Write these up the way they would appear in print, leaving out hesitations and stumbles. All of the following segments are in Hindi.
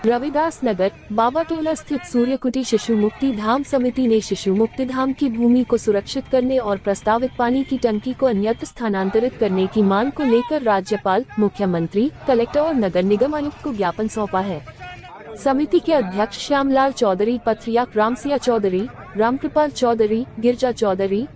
रविदास नगर बाबाटोला स्थित सूर्यकुटी शिशु मुक्ति धाम समिति ने शिशु मुक्ति धाम की भूमि को सुरक्षित करने और प्रस्तावित पानी की टंकी को अन्यत्र स्थानांतरित करने की मांग को लेकर राज्यपाल, मुख्यमंत्री, कलेक्टर और नगर निगम आयुक्त को ज्ञापन सौंपा है। समिति के अध्यक्ष श्यामलाल चौधरी, पथरियाक रामसिया चौधरी, रामकृपाल चौधरी, गिरजा चौधरी,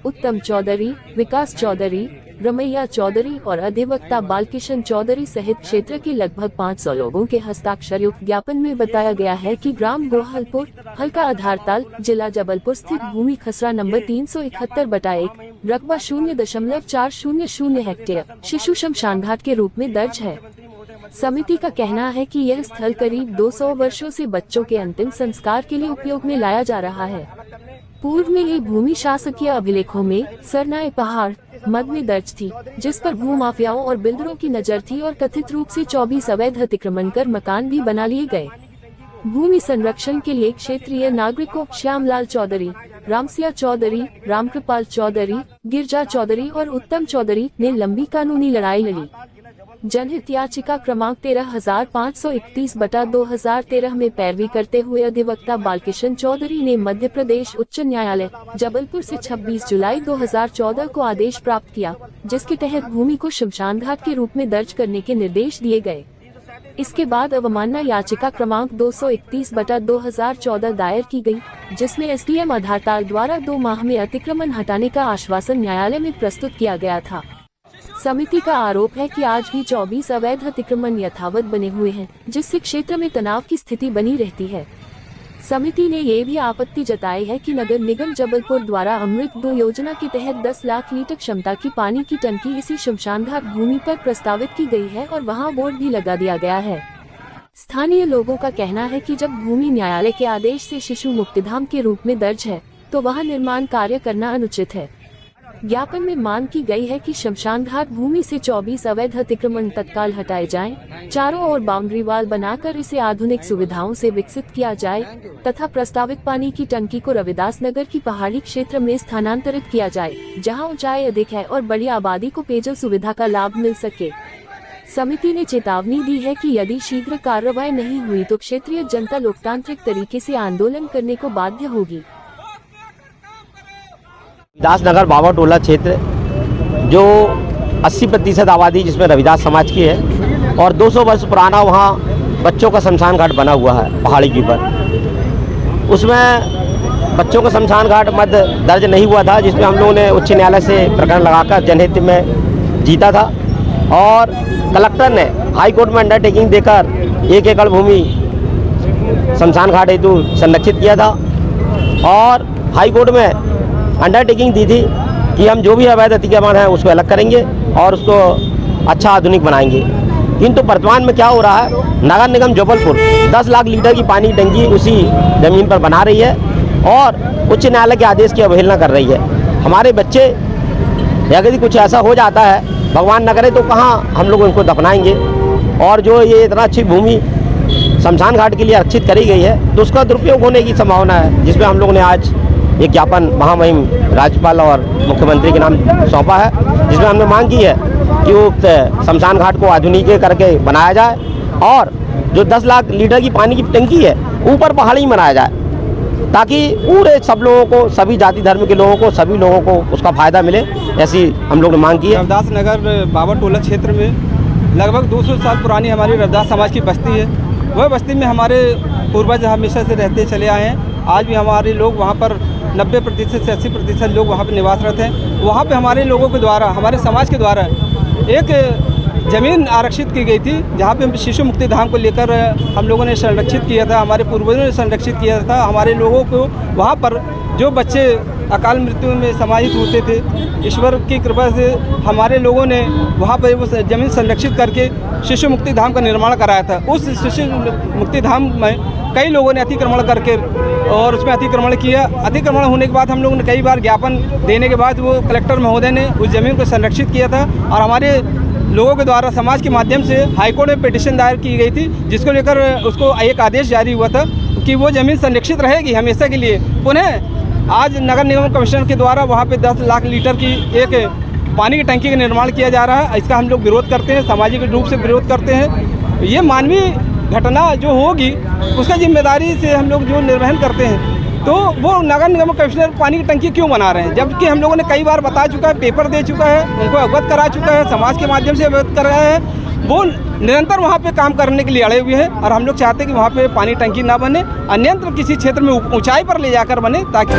उत्तम चौधरी, विकास चौधरी, रमैया चौधरी और अधिवक्ता बालकिशन चौधरी सहित क्षेत्र के लगभग 500 लोगों के हस्ताक्षर युक्त ज्ञापन में बताया गया है कि ग्राम गोहलपुर, हल्का आधारताल, जिला जबलपुर स्थित भूमि खसरा नंबर 371/1, रकबा 0.400 हेक्टेयर शिशु शमशान घाट के रूप में दर्ज है। समिति का कहना है कि यह स्थल करीब 200 वर्षों से बच्चों के अंतिम संस्कार के लिए उपयोग में लाया जा रहा है। पूर्व में ये भूमि शासकीय अभिलेखों में सरनाए पहाड़ मद में दर्ज थी, जिस पर भूमाफियाओं और बिल्डरों की नजर थी और कथित रूप से 24 अवैध अतिक्रमण कर मकान भी बना लिए गए। भूमि संरक्षण के लिए क्षेत्रीय नागरिकों श्यामलाल चौधरी, रामसिया चौधरी, रामकृपाल चौधरी, गिरजा चौधरी और उत्तम चौधरी ने लंबी कानूनी लड़ाई लड़ी। जनहित याचिका क्रमांक 13,531/2013 में पैरवी करते हुए अधिवक्ता बालकिशन चौधरी ने मध्य प्रदेश उच्च न्यायालय जबलपुर से 26 जुलाई 2014 को आदेश प्राप्त किया, जिसके तहत भूमि को शमशान घाट के रूप में दर्ज करने के निर्देश दिए गए। इसके बाद अवमानना याचिका क्रमांक 231/2014 दायर की गई, जिसमें एसडीएम आधारताल द्वारा 2 माह में अतिक्रमण हटाने का आश्वासन न्यायालय में प्रस्तुत किया गया था। समिति का आरोप है कि आज भी 24 अवैध अतिक्रमण यथावत बने हुए हैं, जिससे क्षेत्र में तनाव की स्थिति बनी रहती है। समिति ने ये भी आपत्ति जताई है कि नगर निगम जबलपुर द्वारा अमृत 2 योजना के तहत 10 लाख लीटर क्षमता की पानी की टंकी इसी शमशान घाट भूमि पर प्रस्तावित की गई है और वहां बोर्ड भी लगा दिया गया है। स्थानीय लोगों का कहना है कि जब भूमि न्यायालय के आदेश से शिशु मुक्तिधाम के रूप में दर्ज है, तो वहां निर्माण कार्य करना अनुचित है। ज्ञापन में मांग की गई है कि शमशान घाट भूमि से 24 अवैध अतिक्रमण तत्काल हटाए जाएं, चारों ओर बाउंड्री वाल बनाकर इसे आधुनिक सुविधाओं से विकसित किया जाए तथा प्रस्तावित पानी की टंकी को रविदास नगर की पहाड़ी क्षेत्र में स्थानांतरित किया जाए, जहां ऊंचाई अधिक है और बड़ी आबादी को पेयजल सुविधा का लाभ मिल सके। समिति ने चेतावनी दी है कि यदि शीघ्र कार्रवाई नहीं हुई तो क्षेत्रीय जनता लोकतांत्रिक तरीके से आंदोलन करने को बाध्य होगी। रविदास नगर बाबाटोला क्षेत्र जो 80% आबादी जिसमें रविदास समाज की है और 200 वर्ष पुराना वहाँ बच्चों का शमशान घाट बना हुआ है पहाड़ी के ऊपर। उसमें बच्चों का शमशान घाट मद दर्ज नहीं हुआ था, जिसमें हम लोगों ने उच्च न्यायालय से प्रकरण लगाकर जनहित में जीता था और कलेक्टर ने हाई कोर्ट में अंडरटेकिंग देकर 1 एकड़ भूमि शमशान घाट हेतु संरक्षित किया था और हाई कोर्ट में अंडरटेकिंग दी थी कि हम जो भी अवैध अतिक्रमण है उसको अलग करेंगे और उसको अच्छा आधुनिक बनाएंगे। किंतु वर्तमान में क्या हो रहा है, नगर निगम जबलपुर 10 लाख लीटर की पानी की टंकी उसी ज़मीन पर बना रही है और उच्च न्यायालय के आदेश की अवहेलना कर रही है। हमारे बच्चे यदि कुछ ऐसा हो जाता है, भगवान न करे, तो कहाँ हम लोग उनको दफनाएंगे। और जो ये इतना अच्छी भूमि शमशान घाट के लिए आरक्षित करी गई है तो उसका दुरुपयोग होने की संभावना है, जिसमें हम लोगों ने आज एक ज्ञापन महामहिम राज्यपाल और मुख्यमंत्री के नाम सौंपा है, जिसमें हमने मांग की है कि वो शमशान घाट को आधुनिक करके बनाया जाए और जो 10 लाख लीटर की पानी की टंकी है ऊपर पहाड़ी में बनाया जाए, ताकि पूरे सब लोगों को, सभी जाति धर्म के लोगों को, सभी लोगों को उसका फायदा मिले। ऐसी हम लोग ने मांग की है। रविदास नगर बाबाटोला क्षेत्र में लगभग 200 साल पुरानी हमारी रविदास समाज की बस्ती है। वह बस्ती में हमारे पूर्वज हमेशा से रहते चले आए हैं। आज भी हमारे लोग वहाँ पर 90% से 80% लोग वहाँ पर निवासरत हैं। वहाँ पे हमारे लोगों के द्वारा, हमारे समाज के द्वारा एक ज़मीन आरक्षित की गई थी, जहाँ पे शिशु मुक्ति धाम को लेकर हम लोगों ने संरक्षित किया था, हमारे पूर्वजों ने संरक्षित किया था। हमारे लोगों को वहाँ पर जो बच्चे अकाल मृत्यु में समाहित होते थे, ईश्वर की कृपा से हमारे लोगों ने वहाँ पर वो ज़मीन संरक्षित करके शिशु मुक्ति धाम का निर्माण कराया था। उस शिशु मुक्ति धाम में कई लोगों ने अतिक्रमण करके और उसमें अतिक्रमण किया। अतिक्रमण होने के बाद हम लोगों ने कई बार ज्ञापन देने के बाद वो कलेक्टर महोदय ने उस ज़मीन को संरक्षित किया था और हमारे लोगों के द्वारा समाज के माध्यम से हाईकोर्ट में पिटीशन दायर की गई थी, जिसको लेकर उसको एक आदेश जारी हुआ था कि वो ज़मीन संरक्षित रहेगी हमेशा के लिए। पुनः आज नगर निगम कमिश्नर के द्वारा वहाँ पे 10 लाख लीटर की एक पानी की टंकी का निर्माण किया जा रहा है। इसका हम लोग विरोध करते हैं, सामाजिक रूप से विरोध करते हैं। ये मानवीय घटना जो होगी उसका जिम्मेदारी से हम लोग जो निर्वहन करते हैं, तो वो नगर निगम कमिश्नर पानी की टंकी क्यों बना रहे हैं, जबकि हम लोगों ने कई बार बता चुका है, पेपर दे चुका है, उनको अवगत करा चुका है, समाज के माध्यम से अवगत कर रहे हैं। वो निरंतर वहाँ पे काम करने के लिए अड़े हुए हैं और हम लोग चाहते हैं कि वहाँ पे पानी टंकी ना बने, अन्यत्र किसी क्षेत्र में ऊंचाई पर ले जाकर बने, ताकि